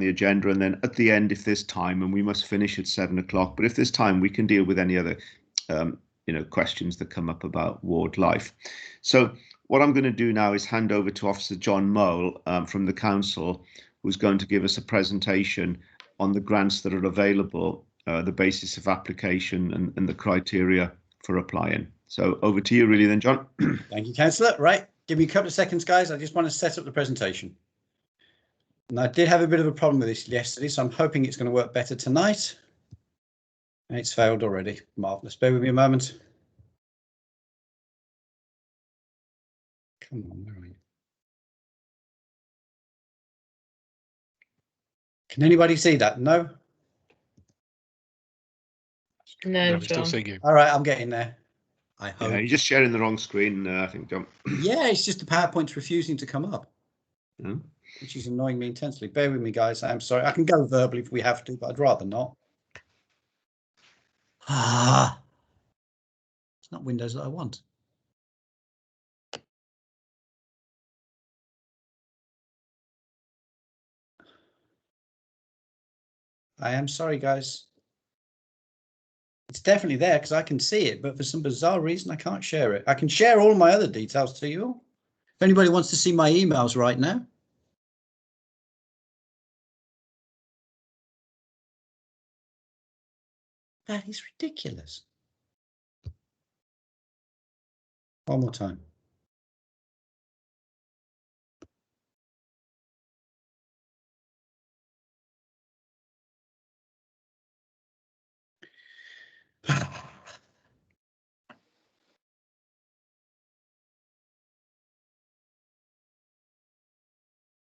the agenda, and then at the end, if there's time, and we must finish at 7 o'clock, but if there's time, we can deal with any other questions that come up about ward life. So what I'm going to do now is hand over to Officer John Mole from the council, who's going to give us a presentation on the grants that are available, the basis of application and the criteria for applying. So over to you really then, John. Thank you, Councillor. Right, give me a couple of seconds, guys. I just want to set up the presentation. And I did have a bit of a problem with this yesterday, so I'm hoping it's going to work better tonight. And it's failed already. Marvellous. Bear with me a moment. Come on, where are you? Can anybody see that? No? No, we still see you. All right, I'm getting there. I hope. Yeah, you're just sharing the wrong screen, I think, John. Yeah, it's just the PowerPoint's refusing to come up, which is annoying me intensely. Bear with me, guys. I'm sorry. I can go verbally if we have to, but I'd rather not. It's not Windows that I want. I am sorry, guys. It's definitely there because I can see it, but for some bizarre reason, I can't share it. I can share all my other details to you all. If anybody wants to see my emails right now. That is ridiculous. One more time.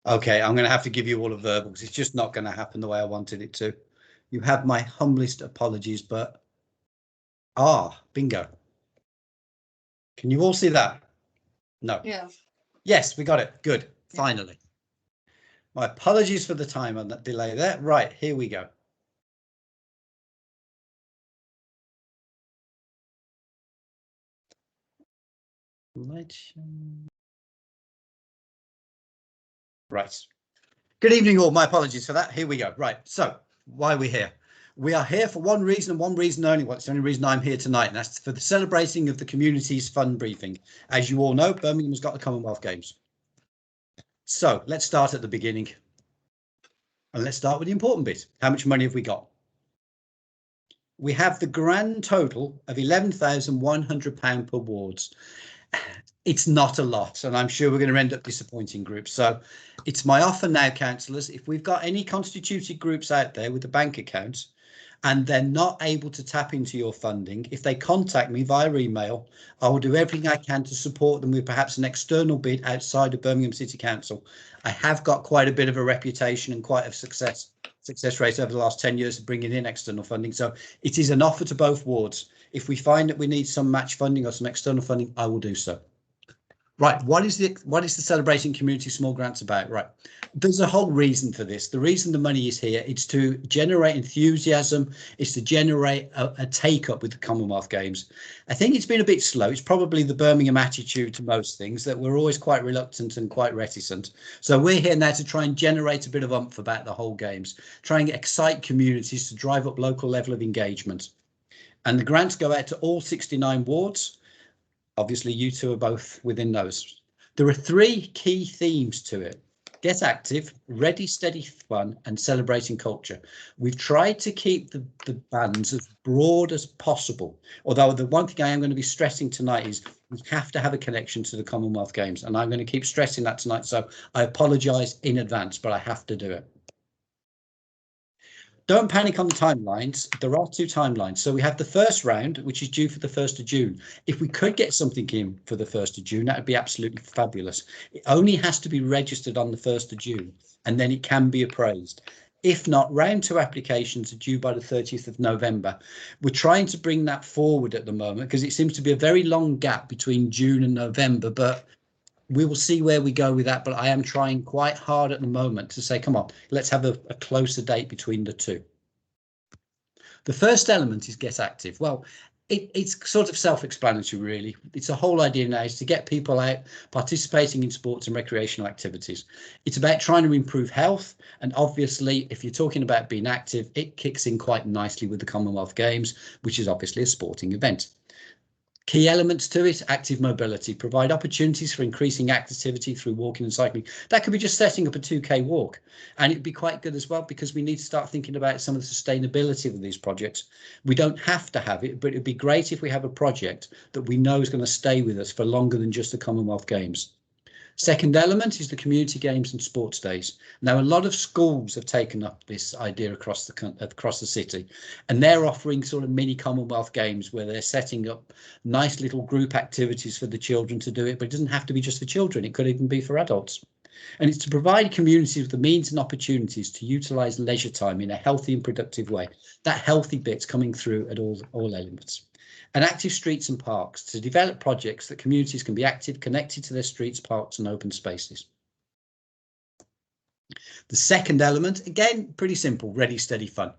Okay, I'm going to have to give you all a verbal because it's just not going to happen the way I wanted it to. You have my humblest apologies, but bingo. Can you all see that? No. Yeah. Yes, we got it. Good. Finally. My apologies for the time on that delay there. Right, here we go. Right. Good evening all. My apologies for that. Here we go. Right. So why are we here? We are here for one reason and one reason only. What's the only reason I'm here tonight? And that's for the celebrating of the community's fund briefing. As you all know, Birmingham has got the Commonwealth Games. So let's start at the beginning. And let's start with the important bit. How much money have we got? We have the grand total of £11,100 per wards. It's not a lot, and I'm sure we're going to end up disappointing groups. So it's my offer now, councillors, if we've got any constituted groups out there with a bank account and they're not able to tap into your funding, if they contact me via email, I will do everything I can to support them with perhaps an external bid outside of Birmingham City Council. I have got quite a bit of a reputation and quite a success rate over the last 10 years of bringing in external funding. So it is an offer to both wards. If we find that we need some match funding or some external funding, I will do so. Right, what is the Celebrating Community Small Grants about? Right, there's a whole reason for this. The reason the money is here, it's to generate enthusiasm, it's to generate a take-up with the Commonwealth Games. I think it's been a bit slow. It's probably the Birmingham attitude to most things, that we're always quite reluctant and quite reticent. So we're here now to try and generate a bit of oomph about the whole Games, try and excite communities to drive up local level of engagement. And the grants go out to all 69 wards. Obviously, you two are both within those. There are three key themes to it: get active, ready, steady, fun, and celebrating culture. We've tried to keep the bands as broad as possible. Although the one thing I am going to be stressing tonight is we have to have a connection to the Commonwealth Games. And I'm going to keep stressing that tonight. So I apologise in advance, but I have to do it. Don't panic on the timelines. There are two timelines. So we have the first round, which is due for the 1st of June. If we could get something in for the 1st of June, that would be absolutely fabulous. It only has to be registered on the 1st of June, and then it can be appraised. If not, round 2 applications are due by the 30th of November. We're trying to bring that forward at the moment because it seems to be a very long gap between June and November, but we will see where we go with that. But I am trying quite hard at the moment to say, come on, let's have a closer date between the two. The first element is get active. Well, It's sort of self-explanatory, really. It's the whole idea now is to get people out participating in sports and recreational activities. It's about trying to improve health. And obviously, if you're talking about being active, it kicks in quite nicely with the Commonwealth Games, which is obviously a sporting event. Key elements to it: active mobility, provide opportunities for increasing activity through walking and cycling. That could be just setting up a 2K walk, and it'd be quite good as well, because we need to start thinking about some of the sustainability of these projects. We don't have to have it, but it'd be great if we have a project that we know is going to stay with us for longer than just the Commonwealth Games. Second element is the community games and sports days. Now, a lot of schools have taken up this idea across the city, and they're offering sort of mini Commonwealth Games where they're setting up nice little group activities for the children to do it, but it doesn't have to be just for children. It could even be for adults. And it's to provide communities with the means and opportunities to utilise leisure time in a healthy and productive way. That healthy bit's coming through at all elements. And active streets and parks, to develop projects that communities can be active, connected to their streets, parks and open spaces. The second element, again, pretty simple: ready, steady, fun.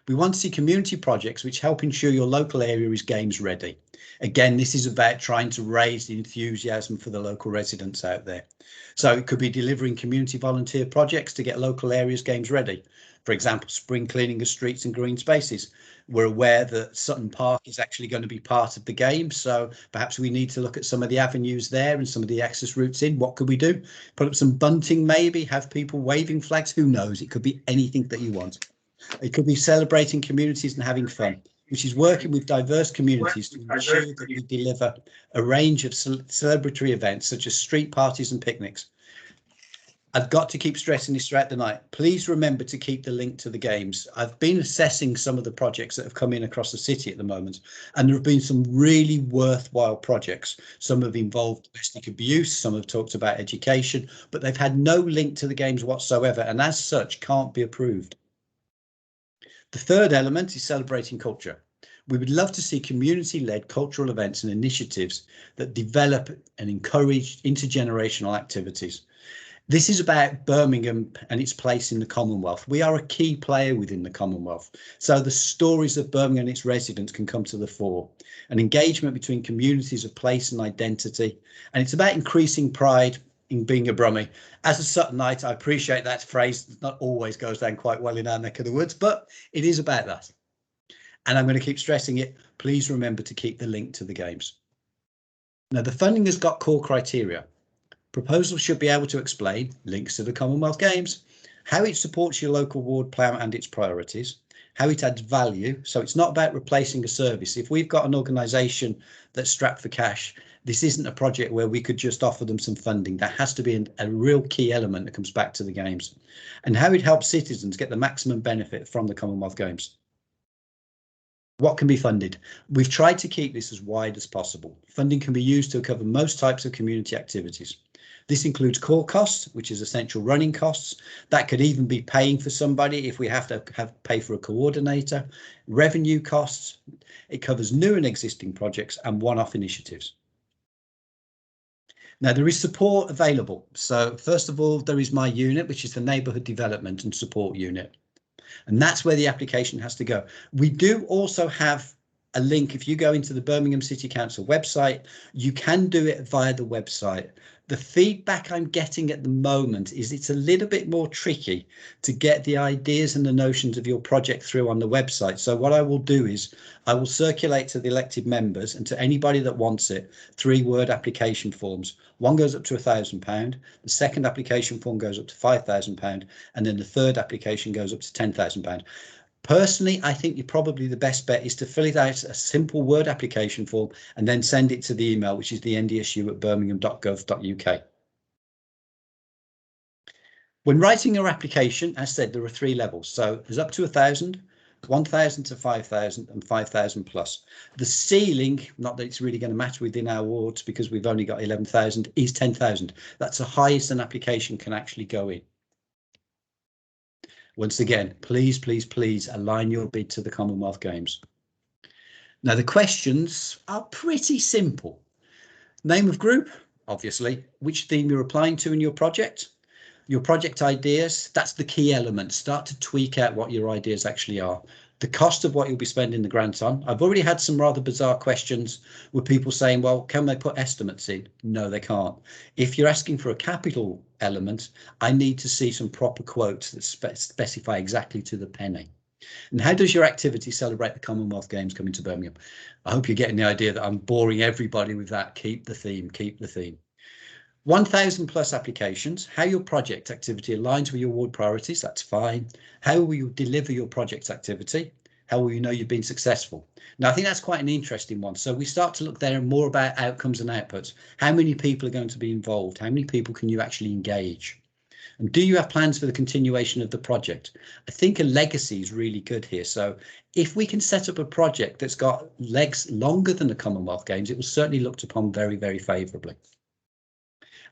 We want to see community projects which help ensure your local area is games ready. Again, this is about trying to raise the enthusiasm for the local residents out there. So it could be delivering community volunteer projects to get local areas games ready. For example, spring cleaning of streets and green spaces. We're aware that Sutton Park is actually going to be part of the game, so perhaps we need to look at some of the avenues there and some of the access routes in. What could we do? Put up some bunting, maybe have people waving flags. Who knows? It could be anything that you want. It could be celebrating communities and having fun, which is working with diverse communities to ensure that we deliver a range of celebratory events such as street parties and picnics. I've got to keep stressing this throughout the night. Please remember to keep the link to the games. I've been assessing some of the projects that have come in across the city at the moment, and there have been some really worthwhile projects. Some have involved domestic abuse, some have talked about education, but they've had no link to the games whatsoever, and as such can't be approved. The third element is celebrating culture. We would love to see community-led cultural events and initiatives that develop and encourage intergenerational activities. This is about Birmingham and its place in the Commonwealth. We are a key player within the Commonwealth, so the stories of Birmingham and its residents can come to the fore. An engagement between communities of place and identity, and it's about increasing pride in being a Brummie. As a Suttonite, I appreciate that phrase not always goes down quite well in our neck of the woods, but it is about that. And I'm going to keep stressing it. Please remember to keep the link to the games. Now, the funding has got core criteria. Proposals should be able to explain links to the Commonwealth Games, how it supports your local ward plan and its priorities, how it adds value. So it's not about replacing a service. If we've got an organisation that's strapped for cash, this isn't a project where we could just offer them some funding. There has to be a real key element that comes back to the games, and how it helps citizens get the maximum benefit from the Commonwealth Games. What can be funded? We've tried to keep this as wide as possible. Funding can be used to cover most types of community activities. This includes core costs, which is essential running costs. That could even be paying for somebody if we have to pay for a coordinator. Revenue costs. It covers new and existing projects and one-off initiatives. Now, there is support available. So first of all, there is my unit, which is the Neighbourhood Development and Support Unit. And that's where the application has to go. We do also have a link. If you go into the Birmingham City Council website, you can do it via the website. The feedback I'm getting at the moment is it's a little bit more tricky to get the ideas and the notions of your project through on the website. So what I will do is I will circulate to the elected members and to anybody that wants it 3-word application forms. One goes up to £1,000. The second application form goes up to £5,000, and then the third application goes up to £10,000. Personally, I think probably the best bet is to fill it out a simple Word application form and then send it to the email, which is the ndsu@birmingham.gov.uk. When writing your application, as said, there are 3 levels. So there's up to 1,000, 1,000 to 5,000 and 5,000 plus. The ceiling, not that it's really going to matter within our wards because we've only got 11,000, is 10,000. That's the highest an application can actually go in. Once again, please, please, please align your bid to the Commonwealth Games. Now, the questions are pretty simple. Name of group, obviously, which theme you're applying to in your project ideas, that's the key element. Start to tweak out what your ideas actually are. the cost of what you'll be spending the grant on. I've already had some rather bizarre questions with people saying, well, can they put estimates in? No, they can't. If you're asking for a capital element, I need to see some proper quotes that specify exactly to the penny. And how does your activity celebrate the Commonwealth Games coming to Birmingham? I hope you're getting the idea that I'm boring everybody with that. Keep the theme, keep the theme. 1,000 plus applications, how your project activity aligns with your award priorities, that's fine. How will you deliver your project activity? How will you know you've been successful? Now, I think that's quite an interesting one. So we start to look there more about outcomes and outputs. How many people are going to be involved? How many people can you actually engage? And do you have plans for the continuation of the project? I think a legacy is really good here. So if we can set up a project that's got legs longer than the Commonwealth Games, it will certainly looked upon very, very favourably.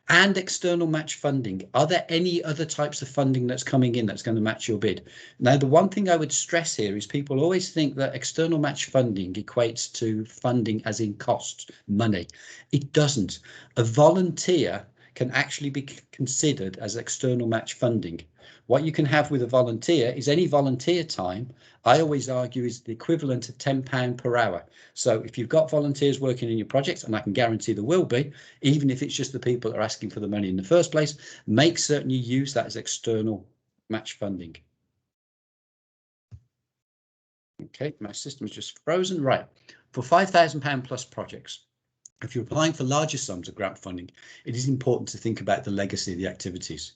And external match funding. Are there any other types of funding that's coming in that's going to match your bid? Now, the one thing I would stress here is people always think that external match funding equates to funding as in cost, money. It doesn't. A volunteer can actually be considered as external match funding. What you can have with a volunteer is any volunteer time, I always argue, is the equivalent of £10 per hour. So if you've got volunteers working in your project, and I can guarantee there will be, even if it's just the people that are asking for the money in the first place, make certain you use that as external match funding. Okay, my system is just frozen. Right, for £5,000 plus projects, if you're applying for larger sums of grant funding, it is important to think about the legacy of the activities.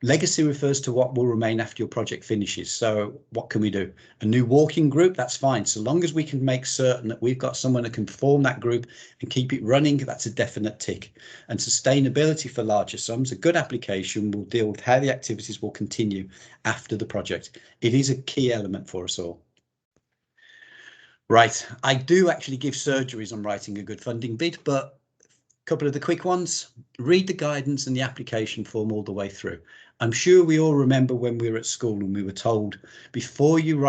Legacy refers to what will remain after your project finishes. So what can we do? A new walking group, that's fine. So long as we can make certain that we've got someone that can form that group and keep it running, that's a definite tick. And sustainability for larger sums, a good application will deal with how the activities will continue after the project. It is a key element for us all. Right, I do actually give surgeries on writing a good funding bid, but a couple of the quick ones. Read the guidance and the application form all the way through. I'm sure we all remember when we were at school and we were told, before you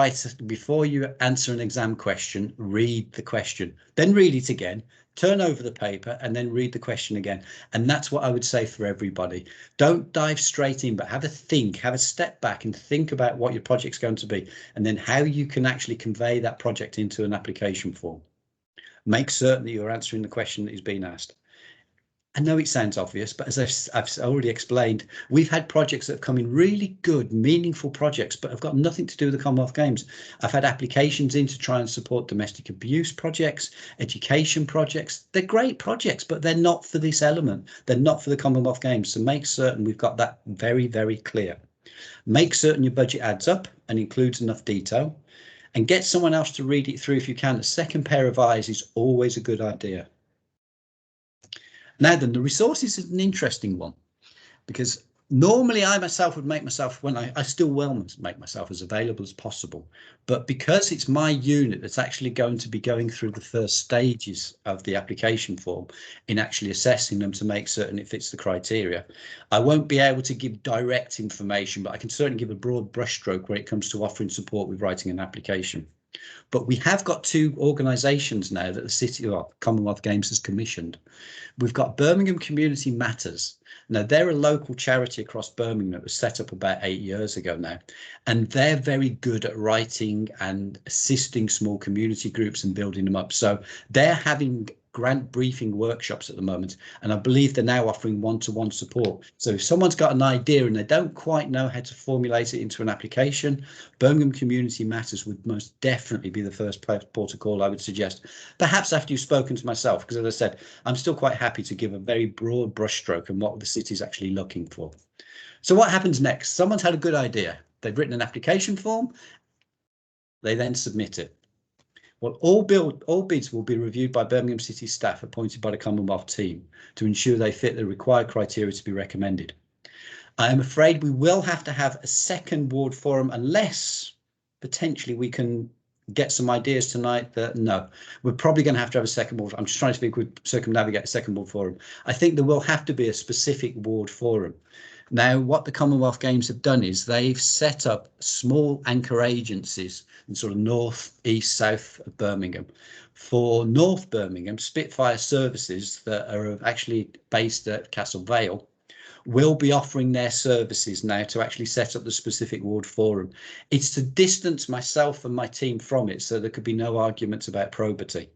answer an exam question, read the question, then read it again, turn over the paper and then read the question again. And that's what I would say for everybody. Don't dive straight in, but have a think, have a step back and think about what your project's going to be, and then how you can actually convey that project into an application form. Make certain that you're answering the question that is being asked. I know it sounds obvious, but as I've already explained, we've had projects that have come in really good, meaningful projects, but have got nothing to do with the Commonwealth Games. I've had applications in to try and support domestic abuse projects, education projects. They're great projects, but they're not for this element. They're not for the Commonwealth Games. So make certain we've got that very, very clear. Make certain your budget adds up and includes enough detail, and get someone else to read it through if you can. A second pair of eyes is always a good idea. Now then, the resources is an interesting one, because normally I myself would make myself, I still will make myself as available as possible. But because it's my unit that's actually going to be going through the first stages of the application form in actually assessing them to make certain it fits the criteria, I won't be able to give direct information, but I can certainly give a broad brushstroke when it comes to offering support with writing an application. But we have got two organisations now that the City or Commonwealth Games has commissioned. We've got Birmingham Community Matters. Now, they're a local charity across Birmingham that was set up about 8 years ago now, and they're very good at writing and assisting small community groups and building them up. So they're having grant briefing workshops at the moment, and I believe they're now offering one-to-one support. So if someone's got an idea and they don't quite know how to formulate it into an application, Birmingham Community Matters would most definitely be the first port of call I would suggest, perhaps after you've spoken to myself, because as I said, I'm still quite happy to give a very broad brushstroke on what the city's actually looking for. So what happens next? Someone's had a good idea. They've written an application form. They then submit it. Well, all bids will be reviewed by Birmingham City staff appointed by the Commonwealth team to ensure they fit the required criteria to be recommended. I am afraid we will have to have a second ward forum unless potentially we can get some ideas tonight that no, we're probably going to have a second ward. I'm just trying to think we circumnavigate a second ward forum. I think there will have to be a specific ward forum. Now, what the Commonwealth Games have done is they've set up small anchor agencies in sort of north, east, south of Birmingham. For North Birmingham, Spitfire Services that are actually based at Castle Vale will be offering their services now to actually set up the specific ward forum. It's to distance myself and my team from it so there could be no arguments about probity.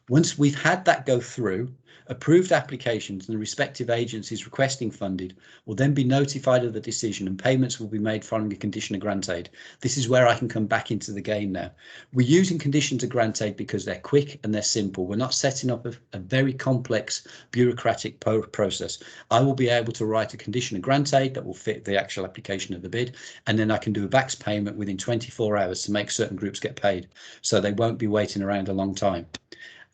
Once we've had that go through, approved applications and the respective agencies requesting funded will then be notified of the decision and payments will be made following a condition of grant aid. This is where I can come back into the game now. We're using conditions of grant aid because they're quick and they're simple. We're not setting up a very complex bureaucratic process. I will be able to write a condition of grant aid that will fit the actual application of the bid, and then I can do a backs payment within 24 hours to make certain groups get paid, so they won't be waiting around a long time.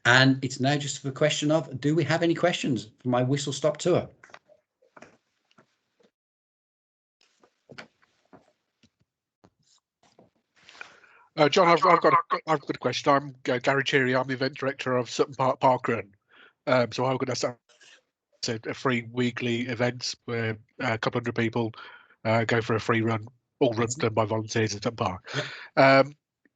And it's now just a question of, do we have any questions for my whistle stop tour? John, I've got a question. I'm Gary Cheery. I'm the event director of Sutton Park Parkrun. So I'm going to start a free weekly event where a couple hundred people go for a free run, all runs done by volunteers at Sutton Park. Yep.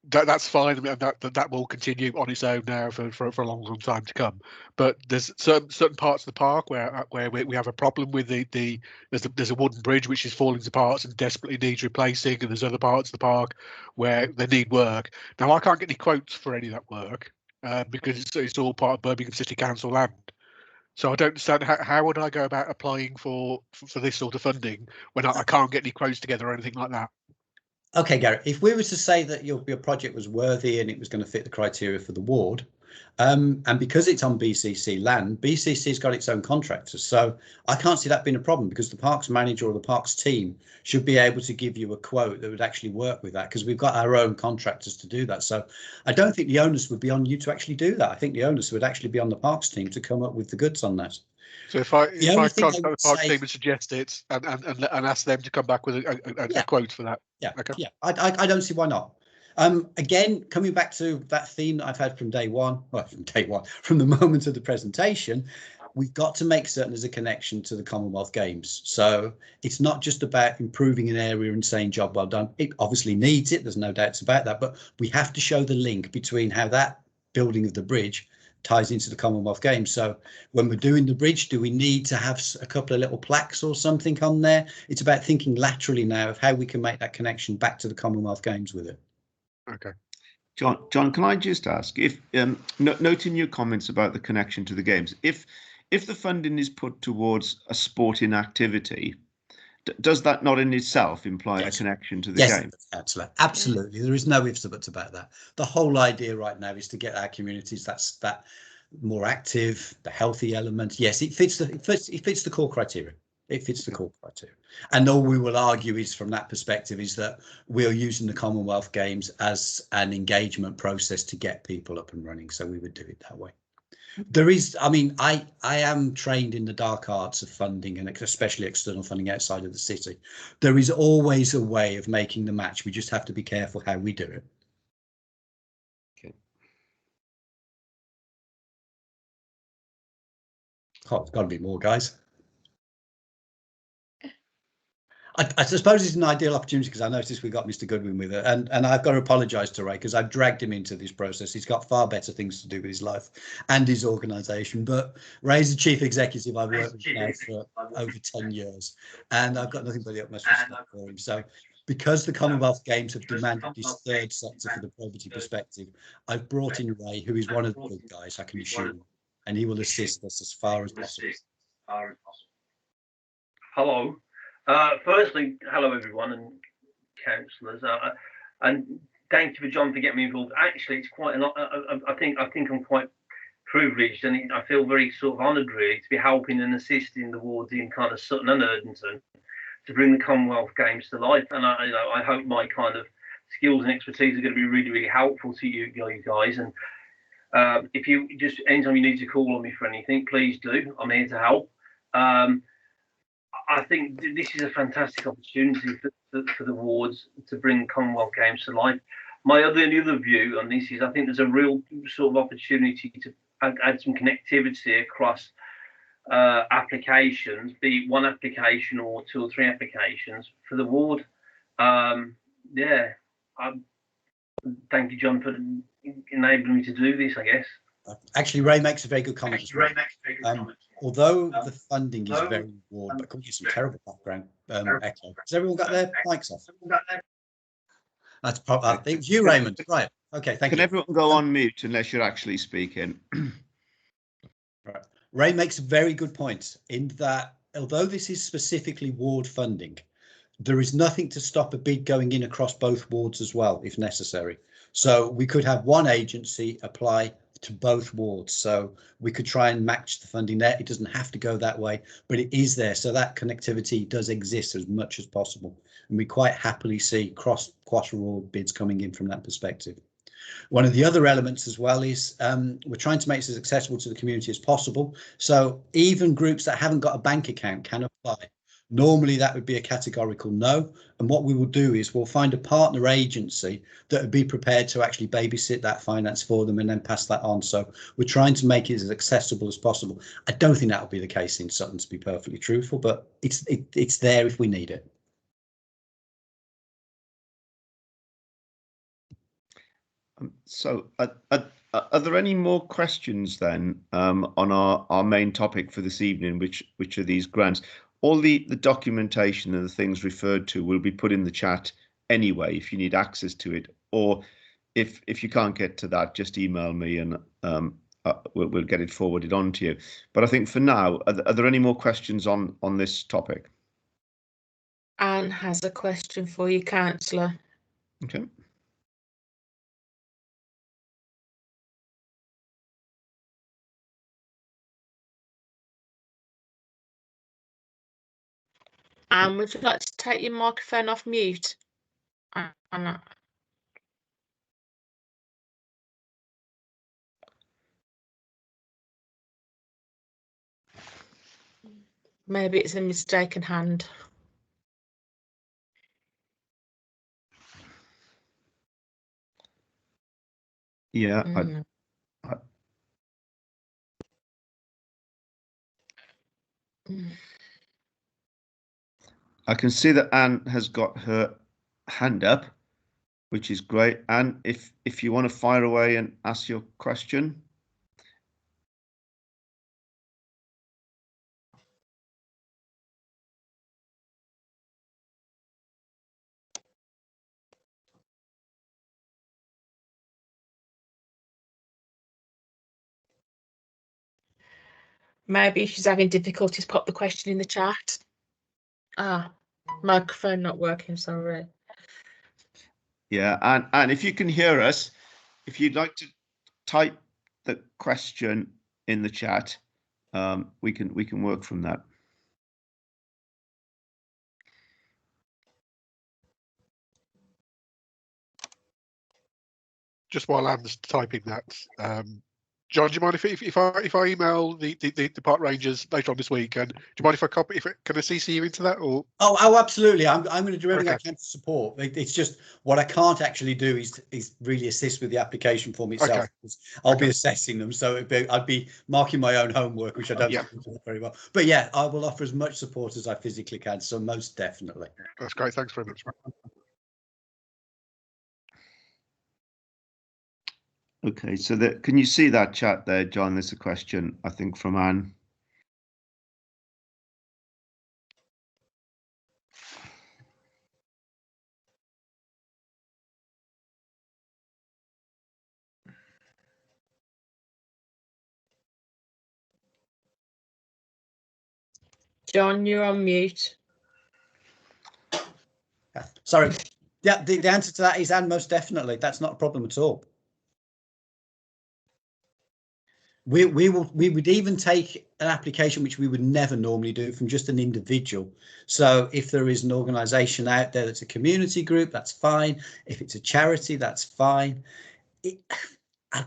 That's fine. I mean, that will continue on its own now for a long time to come. But there's certain parts of the park where we have a problem with there's a wooden bridge which is falling to parts and desperately needs replacing, and there's other parts of the park where they need work. Now I can't get any quotes for any of that work because it's all part of Birmingham City Council land. So I don't understand how would I go about applying for this sort of funding when I can't get any quotes together or anything like that. Okay, Gary, if we were to say that your project was worthy and it was going to fit the criteria for the ward, and because it's on BCC land, BCC's got its own contractors. So I can't see that being a problem because the parks manager or the parks team should be able to give you a quote that would actually work with that because we've got our own contractors to do that. So I don't think the onus would be on you to actually do that. I think the onus would actually be on the parks team to come up with the goods on that. So if I contact the park team and suggest it and ask them to come back with a quote for that. Yeah, okay. Yeah, I don't see why not. Again, coming back to that theme that I've had from day one, from the moment of the presentation, we've got to make certain there's a connection to the Commonwealth Games. So it's not just about improving an area and saying job well done. It obviously needs it, there's no doubts about that, but we have to show the link between how that building of the bridge ties into the Commonwealth Games. So when we're doing the bridge, do we need to have a couple of little plaques or something on there? It's about thinking laterally now of how we can make that connection back to the Commonwealth Games with it. Okay. John, can I just ask, if noting your comments about the connection to the games, if the funding is put towards a sporting activity, does that not in itself imply a connection to the game? Absolutely. There is no ifs or buts about that. The whole idea right now is to get our communities that more active, the healthy element. Yes, it fits the core criteria. It fits the core criteria. And all we will argue is from that perspective is that we're using the Commonwealth Games as an engagement process to get people up and running. So we would do it that way. There is, I mean, I am trained in the dark arts of funding and especially external funding outside of the city. There is always a way of making the match. We just have to be careful how we do it. Okay. Oh, there's got to be more, guys. I suppose it's an ideal opportunity because I noticed we got Mr. Goodwin with it, and I've got to apologise to Ray because I've dragged him into this process. He's got far better things to do with his life and his organisation. But Ray's the chief executive I've worked with now for over 10 years, and I've got nothing but the utmost respect for him. So, because the Commonwealth Games have demanded this third sector for the probity perspective, I've brought in Ray, who is one of the good guys, I can assure you, and he will assist us as far as possible. Hello. Firstly, hello everyone and councillors, and thank you for John for getting me involved. Actually, it's quite an. I think I'm quite privileged, and I feel very sort of honoured really to be helping and assisting the wards in kind of Sutton and Erdington to bring the Commonwealth Games to life. And I hope my kind of skills and expertise are going to be really helpful to you guys. And if you just anytime you need to call on me for anything, please do. I'm here to help. I think this is a fantastic opportunity for the wards to bring Commonwealth Games to life. My other view on this is I think there's a real sort of opportunity to add some connectivity across applications, be it one application or 2 or 3 applications for the ward. Thank you, John, for enabling me to do this, I guess. Actually, Ray makes a very good comment. although the funding is very broad, but could get some terrible background echo. Has everyone got their mics off? That's probably, I think you, Raymond. Right. Okay, thank you. Can everyone go on mute unless you're actually speaking? Right. Ray makes a very good point in that although this is specifically ward funding, there is nothing to stop a bid going in across both wards as well, if necessary. So we could have one agency apply to both wards. So we could try and match the funding there. It doesn't have to go that way, but it is there. So that connectivity does exist as much as possible. And we quite happily see cross ward bids coming in from that perspective. One of the other elements as well is we're trying to make this as accessible to the community as possible. So even groups that haven't got a bank account can apply. Normally that would be a categorical no. And what we will do is we'll find a partner agency that would be prepared to actually babysit that finance for them and then pass that on. So we're trying to make it as accessible as possible. I don't think that will be the case in Sutton, to be perfectly truthful, but it's there if we need it. So are there any more questions then on our main topic for this evening, which are these grants? All the documentation and the things referred to will be put in the chat anyway if you need access to it, or if you can't get to that, just email me and we'll get it forwarded on to you. But I think for now, are there any more questions on this topic? Anne has a question for you, Councillor. Okay. Anne, would you like to take your microphone off mute? Anna. Maybe it's a mistaken hand. Yeah. I can see that Anne has got her hand up, which is great. Anne, if you want to fire away and ask your question. Maybe if she's having difficulties, pop the question in the chat. Microphone not working, sorry. Yeah, and if you can hear us, if you'd like to type the question in the chat, we can work from that. Just while Anne's typing that, John, do you mind if I email the park rangers later on this week? And do you mind if I copy? Can I CC you into that? Or oh, absolutely. I'm going to do everything I can to support. It's just what I can't actually do is really assist with the application form itself. Okay. I'll be assessing them, so I'd be marking my own homework, which I don't do very well. But yeah, I will offer as much support as I physically can. So most definitely. That's great. Thanks very much. Okay, so can you see that chat there, John? There's a question, I think, from Anne. John, you're on mute. Sorry. Yeah, the answer to that is Anne, most definitely. That's not a problem at all. We would even take an application which we would never normally do from just an individual. So if there is an organisation out there that's a community group, that's fine. If it's a charity, that's fine.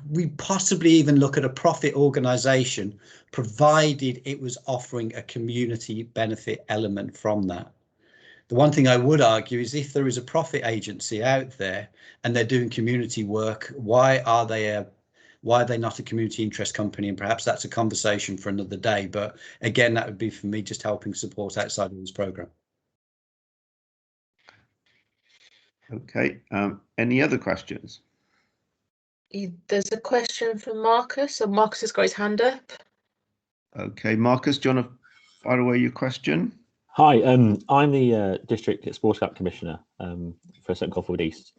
We possibly even look at a profit organisation, provided it was offering a community benefit element from that. The one thing I would argue is if there is a profit agency out there and they're doing community work, why are they not a community interest company? And perhaps that's a conversation for another day. But again, that would be for me just helping support outside of this programme. Okay, any other questions? There's a question from Marcus. So Marcus has got his hand up. Okay, Marcus, do you want to fire away your question? Hi, I'm the District Sports Scout Commissioner for St Colford East.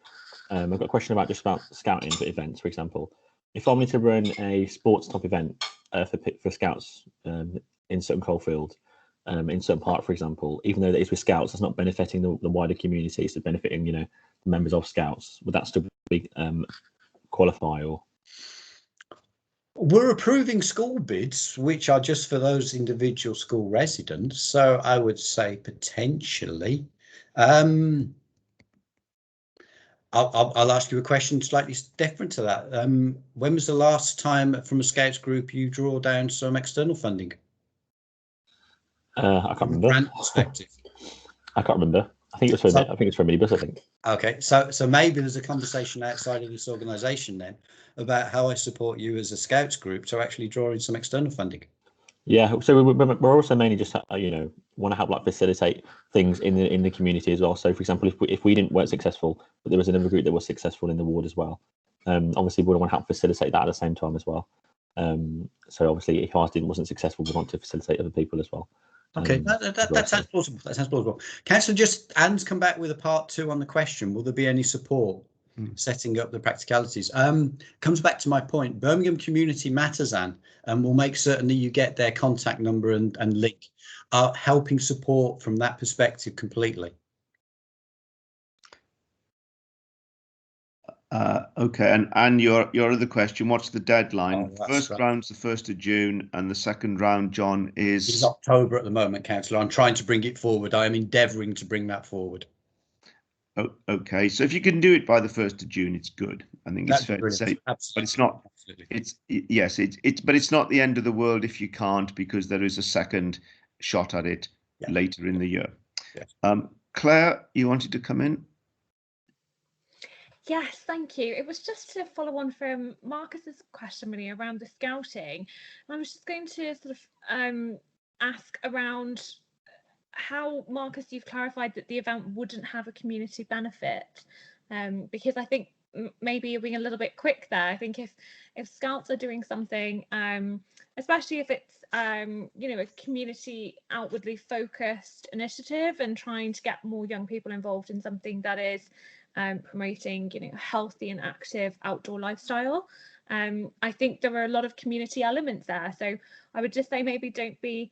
I've got a question about scouting for events, for example. If I wanted to run a sports type event for scouts in Sutton Coldfield, in Sutton Park, for example, even though that is with scouts, that's not benefiting the wider community, it's benefiting, the members of scouts. Would that still be qualify or? We're approving school bids, which are just for those individual school residents. So I would say potentially. I'll ask you a question slightly different to that. When was the last time from a Scouts group you draw down some external funding? I can't remember. Grant perspective. I can't remember. I think it's for I think it's for a minibus, I think. Okay, so maybe there's a conversation outside of this organisation then about how I support you as a Scouts group to actually draw in some external funding. Yeah, so we're also mainly just want to help facilitate things in the community as well. So, for example, if we weren't successful, but there was another group that was successful in the ward as well, obviously we want to help facilitate that at the same time as well. So obviously, if ours wasn't successful, we want to facilitate other people as well. Okay, that sounds plausible. That sounds plausible. Councillor, Anne's come back with a part 2 on the question. Will there be any support setting up the practicalities? Comes back to my point. Birmingham Community Matters, Anne, and we'll make certain that you get their contact number and link. Are helping support from that perspective completely. Okay, and your other question, what's the deadline? First right. round's the 1st of June, and the second round, John, It's October at the moment, Councillor. I'm trying to bring it forward. I am endeavouring to bring that forward. Oh, okay, so if you can do it by the 1st of June, it's good. I think it's fair to say. Absolutely. But it's not. Absolutely. But it's not the end of the world if you can't, because there is a second shot at it later in the year. Yeah. Claire, you wanted to come in? Yes, thank you. It was just to follow on from Marcus's question really around the scouting. I was just going to sort of ask around how, Marcus, you've clarified that the event wouldn't have a community benefit, because I think maybe you're being a little bit quick there. I think if scouts are doing something, especially if it's a community outwardly focused initiative and trying to get more young people involved in something that is promoting a healthy and active outdoor lifestyle, I think there are a lot of community elements there. So I would just say maybe don't be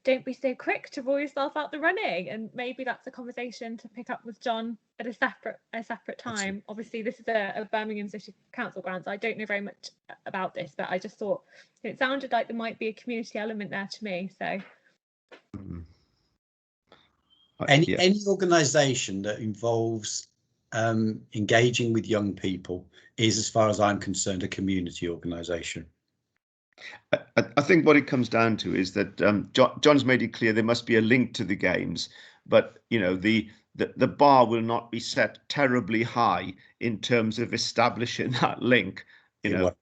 so quick to rule yourself out the running, and maybe that's a conversation to pick up with John at a separate time. Obviously this is a Birmingham City Council grant, so I don't know very much about this, but I just thought it sounded like there might be a community element there to me. So any organisation that involves engaging with young people is, as far as I'm concerned, a community organisation. I think what it comes down to is that John's made it clear there must be a link to the games, but the bar will not be set terribly high in terms of establishing that link. You've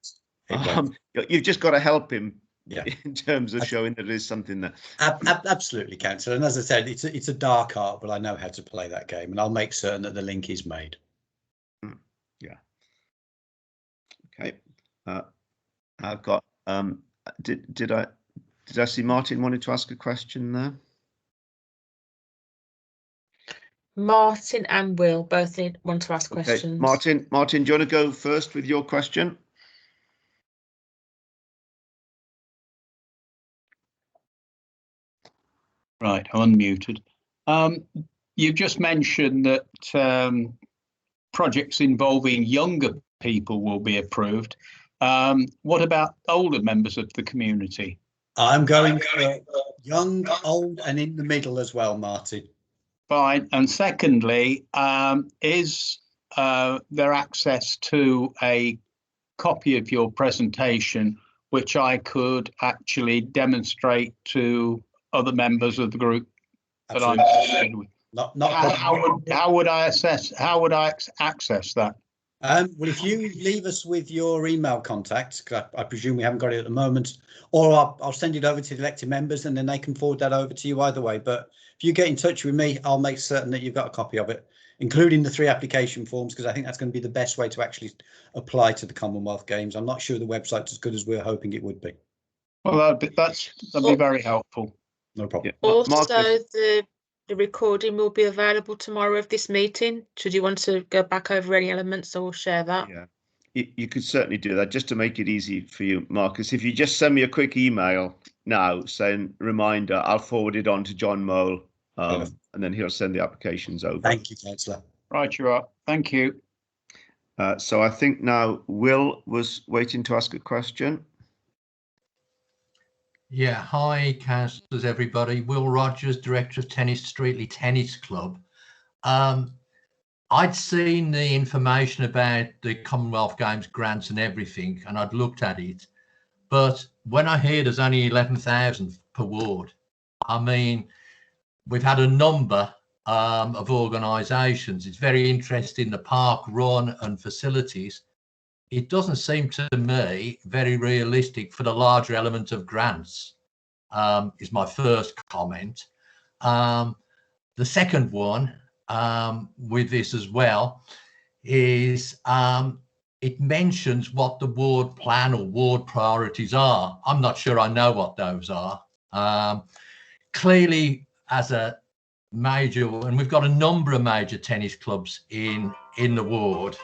just got to help him in terms of showing that it is something that absolutely, Councillor. And as I said, it's a dark art, but I know how to play that game, and I'll make certain that the link is made. Yeah. Okay. I've got. Did I see Martin wanted to ask a question there? Martin and Will both want to ask questions. Martin, do you want to go first with your question? Right, unmuted. You just mentioned that projects involving younger people will be approved. What about older members of the community? I'm going for young, old, and in the middle as well, Martin. Fine. And secondly, is there access to a copy of your presentation which I could actually demonstrate to other members of the group that I'm concerned with? How would I access that? Well, if you leave us with your email contact, because I presume we haven't got it at the moment, or I'll send it over to the elected members and then they can forward that over to you either way. But if you get in touch with me, I'll make certain that you've got a copy of it, including the 3 application forms, because I think that's going to be the best way to actually apply to the Commonwealth Games. I'm not sure the website's as good as we're hoping it would be. Well, that'd be very helpful. No problem. Yeah. Also, Marcus, the recording will be available tomorrow of this meeting. Should you want to go back over any elements, I will share that. yeah, you could certainly do that just to make it easy for you, Marcus. If you just send me a quick email now saying reminder, I'll forward it on to John Mole, and then he'll send the applications over. Thank you, Councillor. Right, you are. Thank you. So I think now Will was waiting to ask a question. Yeah, hi, councillors, everybody. Will Rogers, Director of Tennis Streetley Tennis Club. I'd seen the information about the Commonwealth Games grants and everything, and I'd looked at it. But when I hear there's only 11,000 per ward, I mean, we've had a number of organisations. It's very interesting, the park run and facilities. It doesn't seem to me very realistic for the larger element of grants, is my first comment. The second one with this as well is it mentions what the ward plan or ward priorities are. I'm not sure I know what those are. Clearly, as a major, and we've got a number of major tennis clubs in the ward,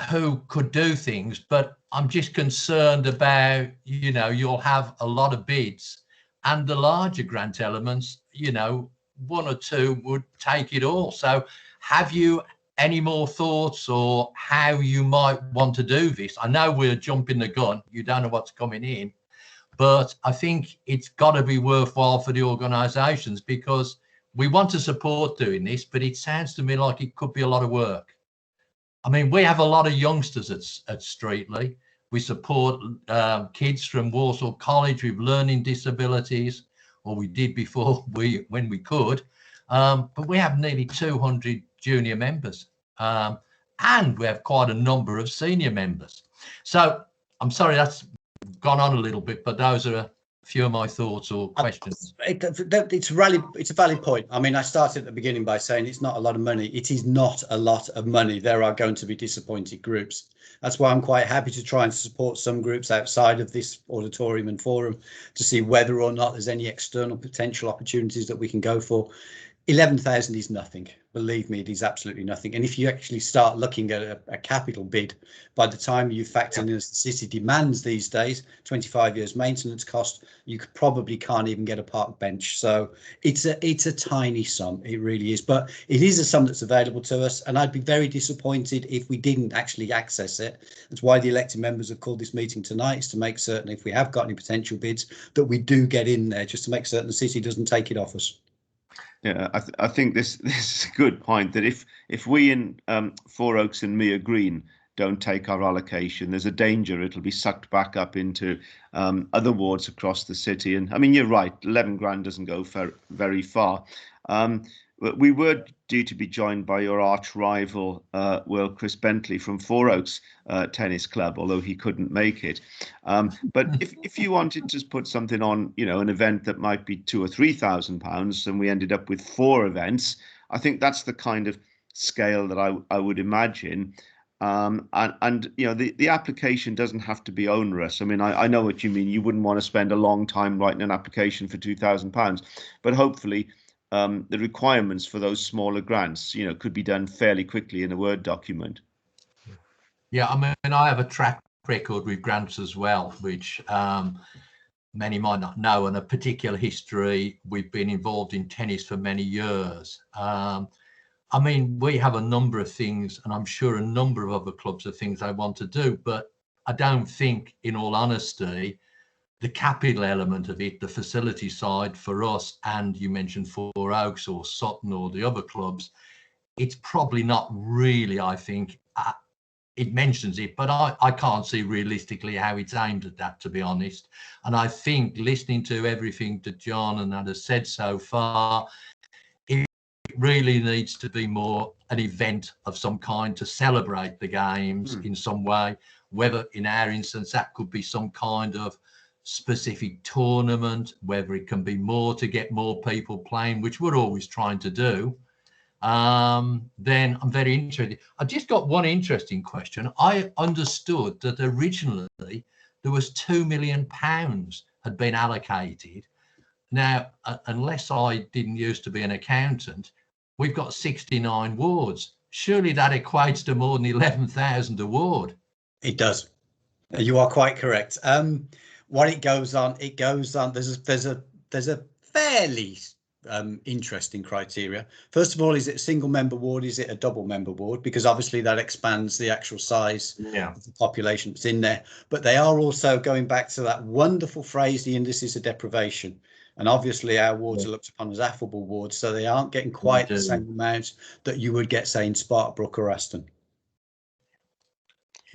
who could do things, but I'm just concerned about, you know, you'll have a lot of bids and the larger grant elements, you know, one or two would take it all. So have you any more thoughts or how you might want to do this? I know we're jumping the gun, you don't know what's coming in, but I think it's got to be worthwhile for the organisations, because we want to support doing this, but it sounds to me like it could be a lot of work. I mean, we have a lot of youngsters at Streetley. We support kids from Walsall College with learning disabilities, or we did before when we could. But we have nearly 200 junior members, and we have quite a number of senior members. So I'm sorry that's gone on a little bit, but those are a few of my thoughts or questions. It's a valid point. I mean, I started at the beginning by saying it's not a lot of money. It is not a lot of money. There are going to be disappointed groups. That's why I'm quite happy to try and support some groups outside of this auditorium and forum to see whether or not there's any external potential opportunities that we can go for. 11,000 is nothing. Believe me, it is absolutely nothing. And if you actually start looking at a capital bid, by the time you factor in as the city demands these days, 25 years maintenance cost, you probably can't even get a park bench. So it's a tiny sum. It really is. But it is a sum that's available to us. And I'd be very disappointed if we didn't actually access it. That's why the elected members have called this meeting tonight, is to make certain if we have got any potential bids that we do get in there, just to make certain the city doesn't take it off us. Yeah, I think this is a good point, that if we in Four Oaks and Mere Green don't take our allocation, there's a danger it'll be sucked back up into other wards across the city. And I mean, you're right, 11 grand doesn't go very far. But we were due to be joined by your arch rival, Chris Bentley from Four Oaks Tennis Club, although he couldn't make it. But if you wanted to put something on, you know, an event that might be £2,000 or £3,000, and we ended up with 4 events, I think that's the kind of scale that I would imagine. And you know, the application doesn't have to be onerous. I mean, I know what you mean. You wouldn't want to spend a long time writing an application for £2,000, but hopefully the requirements for those smaller grants, you know, could be done fairly quickly in a Word document. Yeah, I mean, I have a track record with grants as well, which many might not know, and a particular history. We've been involved in tennis for many years. I mean, we have a number of things, and I'm sure a number of other clubs have things they want to do, but I don't think, in all honesty, the capital element of it, the facility side for us, and you mentioned Four Oaks or Sutton or the other clubs, it's probably not really, I think, it mentions it, but I can't see realistically how it's aimed at that, to be honest. And I think listening to everything that John and that has said so far, it really needs to be more an event of some kind to celebrate the games in some way, whether in our instance that could be some kind of specific tournament, whether it can be more to get more people playing, which we're always trying to do. Then I'm very interested. I just got one interesting question. I understood that originally there was £2 million had been allocated. Now, unless I didn't used to be an accountant, we've got 69 wards. Surely that equates to more than 11,000 a ward. It does. You are quite correct. What it goes on, there's a fairly interesting criteria. First of all, is it a single member ward? Is it a double member ward? Because obviously that expands the actual size of the population that's in there. But they are also going back to that wonderful phrase, the indices of deprivation. And obviously our wards are looked upon as affable wards, so they aren't getting quite the same amount that you would get, say, in Sparkbrook or Aston.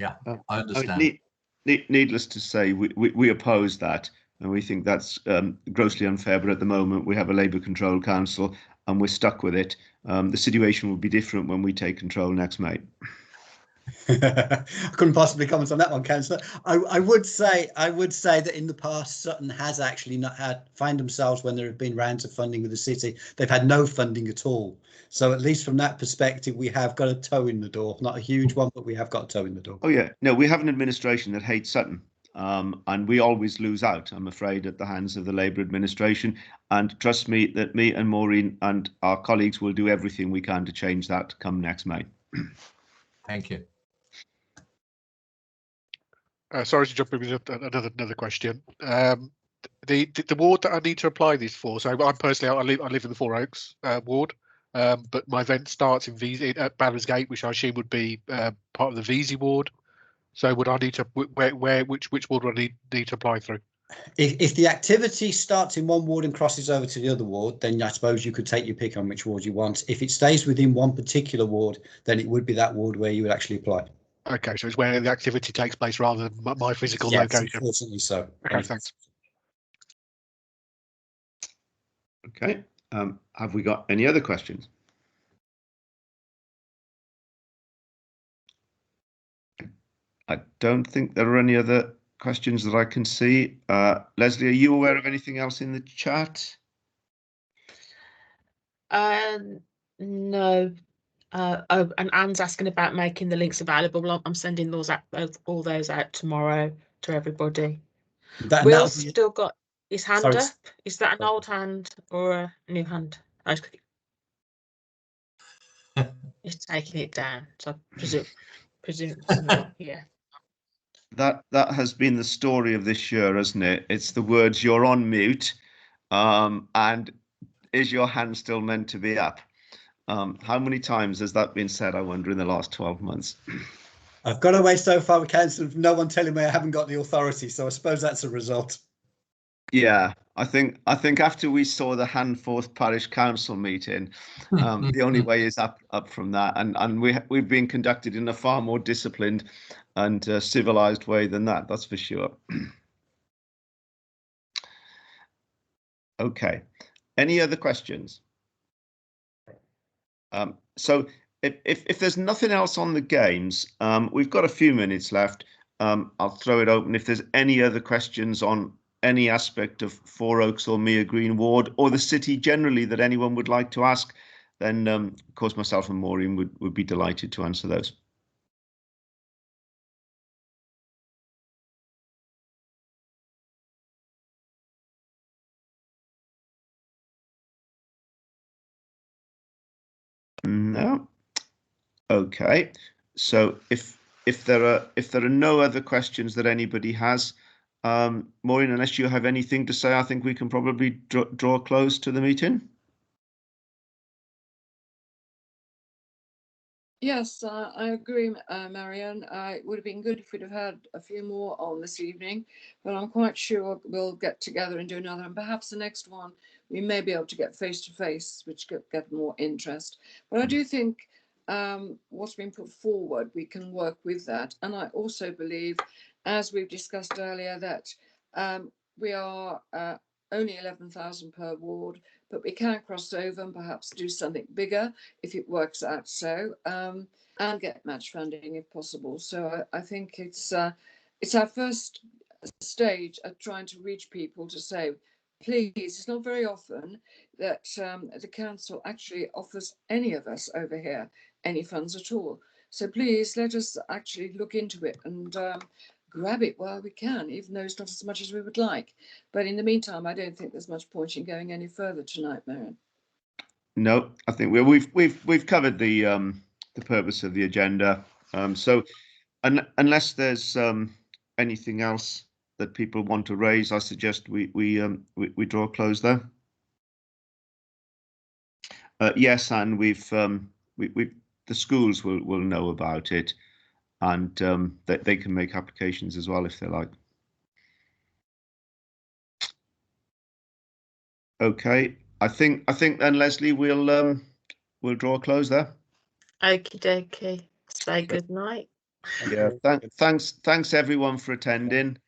Yeah, I understand. Needless to say, we oppose that, and we think that's grossly unfair. But at the moment, we have a Labour controlled council, and we're stuck with it. The situation will be different when we take control next May. I couldn't possibly comment on that one, Councillor. I would say that in the past, Sutton has actually not find themselves, when there have been rounds of funding with the city, they've had no funding at all. So at least from that perspective, we have got a toe in the door. Not a huge one, but we have got a toe in the door. Oh yeah, no, we have an administration that hates Sutton, and we always lose out, I'm afraid, at the hands of the Labour administration. And trust me that me and Maureen and our colleagues will do everything we can to change that come next May. Thank you. Sorry to jump in with another question. The ward that I need to apply this for. So I'm personally, I live in the Four Oaks ward, but my event starts in Veazey at Ballinsgate, which I assume would be part of the Veazey ward. So would I need to which ward would I need to apply through? If the activity starts in one ward and crosses over to the other ward, then I suppose you could take your pick on which ward you want. If it stays within one particular ward, then it would be that ward where you would actually apply. Okay, so it's where the activity takes place rather than my physical location. Unfortunately so. Okay, thanks. Okay, have we got any other questions? I don't think there are any other questions that I can see. Leslie, are you aware of anything else in the chat? No. Oh, and Anne's asking about making the links available. Well, I'm sending those out, all those out tomorrow to everybody. Will's still got his hand up. Is that an old hand or a new hand? He's taking it down. So I presume yeah. That has been the story of this year, hasn't it? It's the words "you're on mute," and is your hand still meant to be up? How many times has that been said, I wonder, in the last 12 months? I've got away so far with council of no one telling me I haven't got the authority, so I suppose that's a result. Yeah, I think after we saw the Handforth Parish Council meeting, the only way is up from that, and we've been conducted in a far more disciplined and civilized way than that. That's for sure. Okay, any other questions? So if there's nothing else on the games, we've got a few minutes left. I'll throw it open. If there's any other questions on any aspect of Four Oaks or Mere Green Ward or the city generally that anyone would like to ask, then of course myself and Maureen would be delighted to answer those. No. Okay. So if there are no other questions that anybody has, Maureen, unless you have anything to say, I think we can probably draw close to the meeting. Yes, I agree, Marianne. It would have been good if we'd have had a few more on this evening, but I'm quite sure we'll get together and do another. And perhaps the next one, we may be able to get face-to-face, which could get more interest. But I do think what's been put forward, we can work with that. And I also believe, as we've discussed earlier, that we are only 11,000 per ward, but we can cross over and perhaps do something bigger if it works out so, and get match funding if possible. So I think it's our first stage at trying to reach people to say, please, it's not very often that the council actually offers any of us over here any funds at all. So please let us actually look into it and grab it while we can, even though it's not as much as we would like. But in the meantime, I don't think there's much point in going any further tonight, Marion. No, I think we've covered the purpose of the agenda. So unless there's anything else that people want to raise, I suggest we draw a close there. Yes, and the schools will know about it, and that they can make applications as well if they like. Okay, I think then, Leslie, we'll draw a close there. Okie dokie. Say good night. Yeah, thanks everyone for attending.